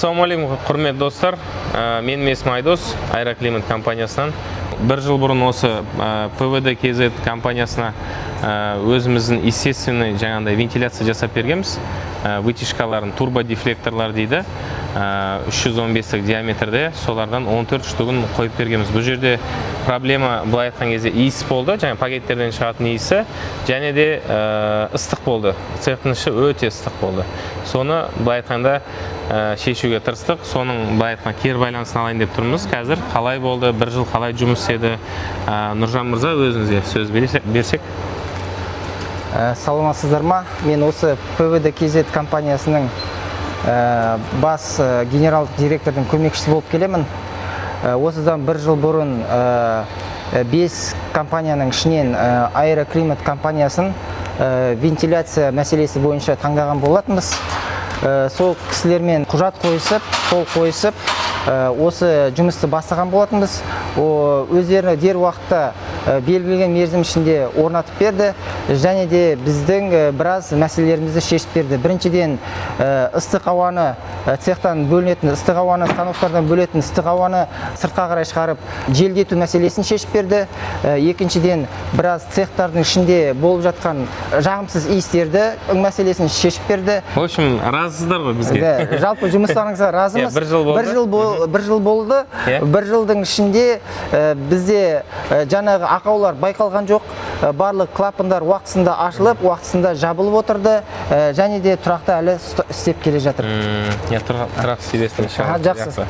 Ассалаумалейкум, құрметті достар. Менің есімім Айдос, Аэроклимат компаниясынан. Бір жыл бұрын осы ПВД KZ компаниясына өзіміздің естественный жаңағындай вентиляция жасап бергенбіз. Вытяжкаларын турбодефлекторлар дейді. 315 диаметрде, солардан 14 штугын қойып бергенбіз. Бұл жерде проблема былай айтқан кезде иіс болды, жаңа пакеттерден шығатын иісі, және де ыстық болды. Цехтың іші өте ыстық болды. Соны былай айтқанда шешуге тырыстық. Соның былай айтқан кері байланысын алайын деп тұрмыз. Қазір қалай болды, бір жыл қалай жұмыс істеді? Нұржан мырза, өзіңізге сөз берсек. Саламатсыздар ма? Мен осы ПВД KZ компаниясының бас генералдық директордың көмекшісі болып келемін. Осыдан бір жыл бұрын 5 компанияның ішінен Аэроклимат компаниясын вентиляция мәселесі бойынша таңдаған болатынбыз. Сол кісілермен құжат қойысып, қол қойысып, осы жұмысты бастаған болатынбыз. Өздеріне дер уақытта белгіленген мерзім ішінде орнатып берді, және де біздің біраз мәселелерімізді шешіп берді. Біріншіден, ыстық ауаны цехтан бөлінетін, ыстық ауаны станоктардан бөлетін ыстық ауаны сыртқа қарай шығарып, желдету мәселесін шешіп берді. Екіншіден, біраз цехтардың ішінде болып жатқан жағымсыз иістерді мәселесін шешіп берді. В общем, разысыздар ғой бізге. Жалпы жұмыстарыңызға разымыз. Бір жыл болды. Бір жылдың ішінде бізде жаңағы ақаулар байқалған жоқ. Барлық клапандар уақытысында ашылып, уақытысында жабылып отырды, және де тұрақты әлі істеп келе жатыр. Тұрақ істейсің. Жақсы.